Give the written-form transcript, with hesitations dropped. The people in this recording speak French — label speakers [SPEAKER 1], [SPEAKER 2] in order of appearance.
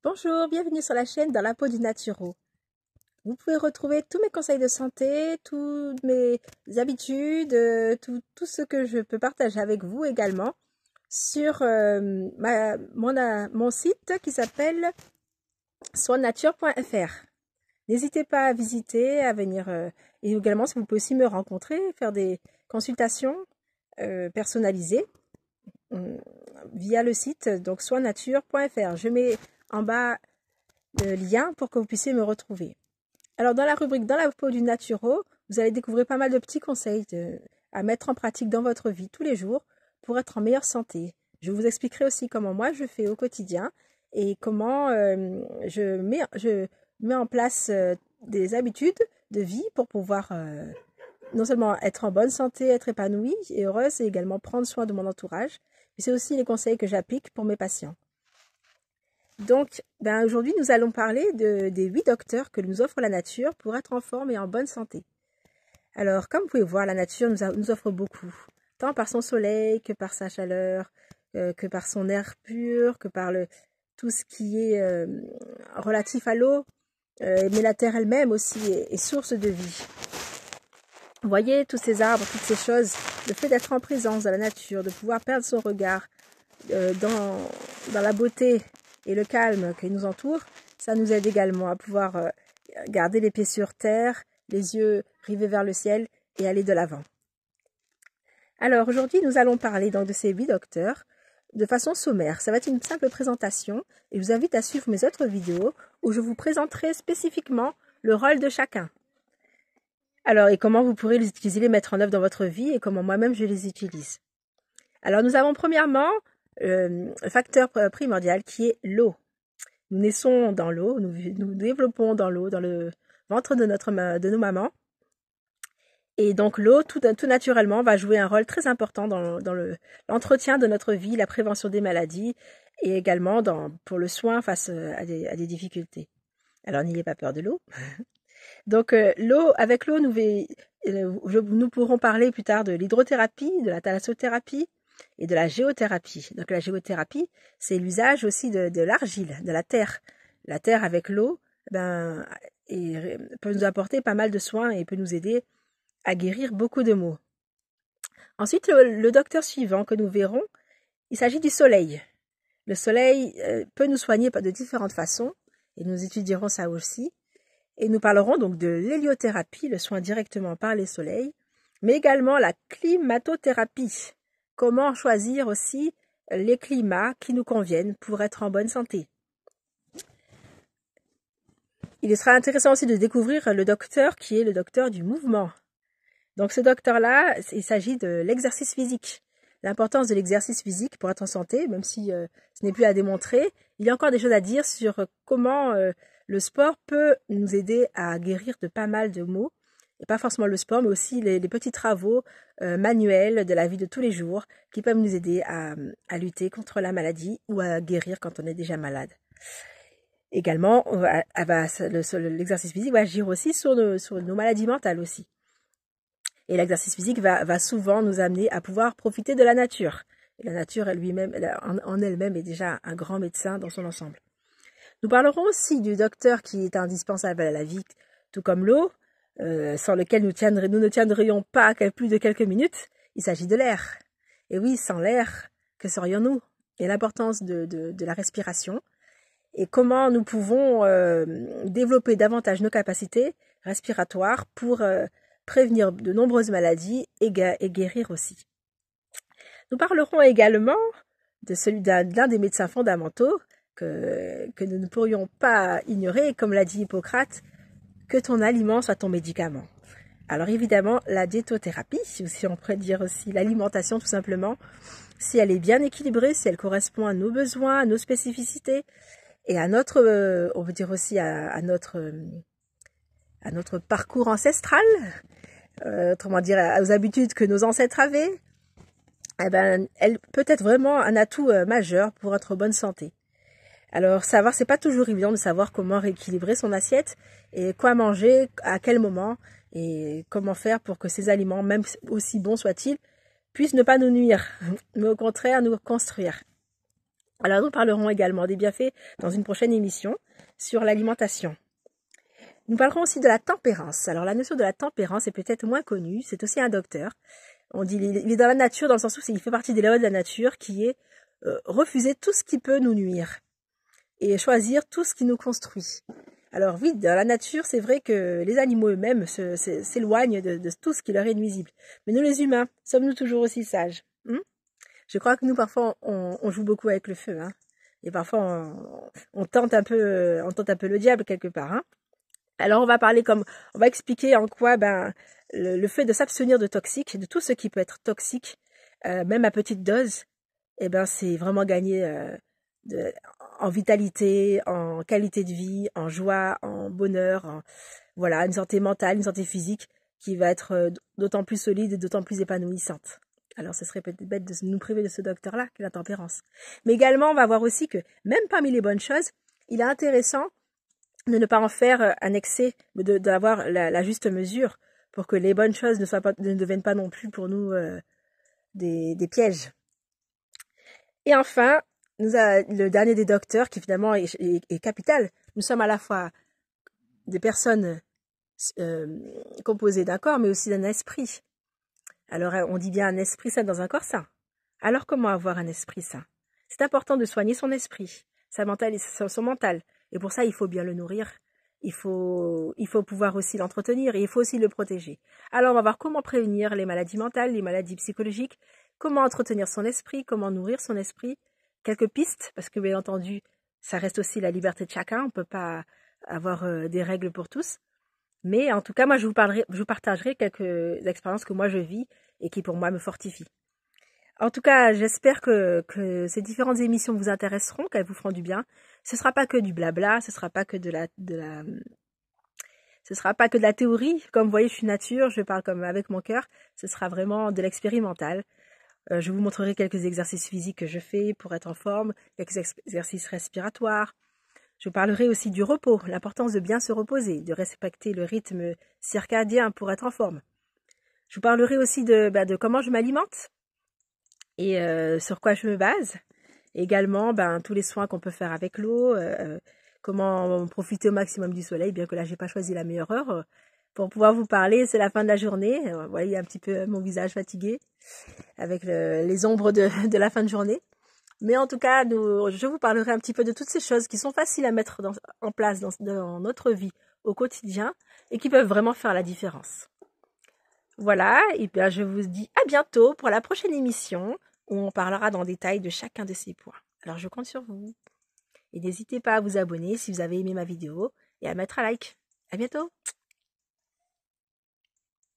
[SPEAKER 1] Bonjour, bienvenue sur la chaîne Dans la peau du naturo. Vous pouvez retrouver tous mes conseils de santé, toutes mes habitudes, tout ce que je peux partager avec vous également sur mon site qui s'appelle soinnature.fr. N'hésitez pas à visiter, à venir et également si vous pouvez aussi me rencontrer, faire des consultations personnalisées via le site donc soinnature.fr. Je mets en bas le lien pour que vous puissiez me retrouver. Alors dans la rubrique Dans la peau du naturo, vous allez découvrir pas mal de petits conseils à mettre en pratique dans votre vie tous les jours pour être en meilleure santé. Je vous expliquerai aussi comment moi je fais au quotidien et comment je mets en place des habitudes de vie pour pouvoir non seulement être en bonne santé, être épanouie et heureuse et également prendre soin de mon entourage. Mais c'est aussi les conseils que j'applique pour mes patients. Donc, aujourd'hui, nous allons parler des 8 docteurs que nous offre la nature pour être en forme et en bonne santé. Alors, comme vous pouvez voir, la nature nous offre beaucoup, tant par son soleil que par sa chaleur, que par son air pur, que par tout ce qui est relatif à l'eau, mais la terre elle-même aussi est source de vie. Vous voyez, tous ces arbres, toutes ces choses, le fait d'être en présence de la nature, de pouvoir perdre son regard dans la beauté et le calme qui nous entoure, ça nous aide également à pouvoir garder les pieds sur terre, les yeux rivés vers le ciel et aller de l'avant. Alors aujourd'hui, nous allons parler donc de ces 8 docteurs de façon sommaire. Ça va être une simple présentation et je vous invite à suivre mes autres vidéos où je vous présenterai spécifiquement le rôle de chacun. Alors, et comment vous pourrez les utiliser, les mettre en œuvre dans votre vie et comment moi-même je les utilise. Alors, nous avons premièrement le facteur primordial qui est l'eau. Nous naissons dans l'eau, nous développons dans l'eau, dans le ventre de nos mamans. Et donc l'eau, tout naturellement, va jouer un rôle très important dans l'entretien de notre vie, la prévention des maladies et également pour le soin face à des difficultés. Alors n'ayez pas peur de l'eau. Donc avec l'eau, nous pourrons parler plus tard de l'hydrothérapie, de la thalassothérapie et de la géothérapie. Donc la géothérapie, c'est l'usage aussi de l'argile, de la terre. La terre avec l'eau peut nous apporter pas mal de soins et peut nous aider à guérir beaucoup de maux. Ensuite, le docteur suivant que nous verrons, il s'agit du soleil. Le soleil peut nous soigner de différentes façons et nous étudierons ça aussi. Et nous parlerons donc de l'héliothérapie, le soin directement par les soleils, mais également la climatothérapie. Comment choisir aussi les climats qui nous conviennent pour être en bonne santé. Il sera intéressant aussi de découvrir le docteur qui est le docteur du mouvement. Donc ce docteur-là, il s'agit de l'exercice physique. L'importance de l'exercice physique pour être en santé, même si ce n'est plus à démontrer, il y a encore des choses à dire sur comment le sport peut nous aider à guérir de pas mal de maux. Et pas forcément le sport, mais aussi les petits travaux manuels de la vie de tous les jours qui peuvent nous aider à lutter contre la maladie ou à guérir quand on est déjà malade. Également, l'exercice physique va agir aussi sur nos maladies mentales aussi. Et l'exercice physique va souvent nous amener à pouvoir profiter de la nature. Et la nature en elle-même est déjà un grand médecin dans son ensemble. Nous parlerons aussi du docteur qui est indispensable à la vie, tout comme l'eau, sans lequel nous ne tiendrions pas plus de quelques minutes. Il s'agit de l'air. Et oui, sans l'air, que serions-nous? Et l'importance de la respiration et comment nous pouvons développer davantage nos capacités respiratoires pour prévenir de nombreuses maladies et guérir aussi. Nous parlerons également de celui d'un des médecins fondamentaux que nous ne pourrions pas ignorer, comme l'a dit Hippocrate, que ton aliment soit ton médicament. Alors évidemment, la diétothérapie, si on pourrait dire aussi l'alimentation tout simplement, si elle est bien équilibrée, si elle correspond à nos besoins, à nos spécificités et à notre, on veut dire aussi à notre parcours ancestral, autrement dire aux habitudes que nos ancêtres avaient, elle peut être vraiment un atout majeur pour être en bonne santé. Alors c'est pas toujours évident de savoir comment rééquilibrer son assiette et quoi manger, à quel moment et comment faire pour que ces aliments, même aussi bons soient-ils, puissent ne pas nous nuire, mais au contraire nous construire. Alors nous parlerons également des bienfaits dans une prochaine émission sur l'alimentation. Nous parlerons aussi de la tempérance. Alors la notion de la tempérance est peut-être moins connue, c'est aussi un docteur. On dit il est dans la nature dans le sens où il fait partie des lois de la nature qui est refuser tout ce qui peut nous nuire et choisir tout ce qui nous construit. Alors oui, dans la nature, c'est vrai que les animaux eux-mêmes s'éloignent de tout ce qui leur est nuisible. Mais nous les humains, sommes-nous toujours aussi sages? Je crois que nous parfois on joue beaucoup avec le feu, hein. Et parfois on tente un peu le diable quelque part, hein. Alors on va expliquer en quoi le fait de s'abstenir de toxiques, de tout ce qui peut être toxique, même à petite dose, c'est vraiment gagner en vitalité, en qualité de vie, en joie, en bonheur, voilà, une santé mentale, une santé physique qui va être d'autant plus solide et d'autant plus épanouissante. Alors ce serait peut-être bête de nous priver de ce docteur-là, qui est la tempérance. Mais également, on va voir aussi que même parmi les bonnes choses, il est intéressant de ne pas en faire un excès, mais d'avoir la juste mesure pour que les bonnes choses ne deviennent pas non plus pour nous des pièges. Et enfin, le dernier des docteurs qui finalement est capital. Nous sommes à la fois des personnes composées d'un corps, mais aussi d'un esprit. Alors on dit bien un esprit sain dans un corps sain. Alors comment avoir un esprit sain? C'est important de soigner son esprit, son mental. Et pour ça, il faut bien le nourrir. Il faut pouvoir aussi l'entretenir et il faut aussi le protéger. Alors on va voir comment prévenir les maladies mentales, les maladies psychologiques, comment entretenir son esprit, comment nourrir son esprit. Quelques pistes, parce que bien entendu, ça reste aussi la liberté de chacun. On ne peut pas avoir des règles pour tous. Mais en tout cas, moi, je vous partagerai quelques expériences que moi je vis et qui pour moi me fortifient. En tout cas, j'espère que ces différentes émissions vous intéresseront, qu'elles vous feront du bien. Ce sera pas que du blabla, ce sera pas que de la théorie. Comme vous voyez, je suis nature, je parle comme avec mon cœur. Ce sera vraiment de l'expérimental. Je vous montrerai quelques exercices physiques que je fais pour être en forme, quelques exercices respiratoires. Je parlerai aussi du repos, l'importance de bien se reposer, de respecter le rythme circadien pour être en forme. Je vous parlerai aussi de comment je m'alimente et sur quoi je me base. Et également, tous les soins qu'on peut faire avec l'eau, comment profiter au maximum du soleil, bien que là, j'ai pas choisi la meilleure heure pour pouvoir vous parler. C'est la fin de la journée. Vous voyez un petit peu mon visage fatigué avec les ombres de la fin de journée. Mais en tout cas, je vous parlerai un petit peu de toutes ces choses qui sont faciles à mettre en place dans notre vie au quotidien et qui peuvent vraiment faire la différence. Voilà, et bien je vous dis à bientôt pour la prochaine émission où on parlera dans détail de chacun de ces points. Alors je compte sur vous. Et n'hésitez pas à vous abonner si vous avez aimé ma vidéo et à mettre un like. À bientôt!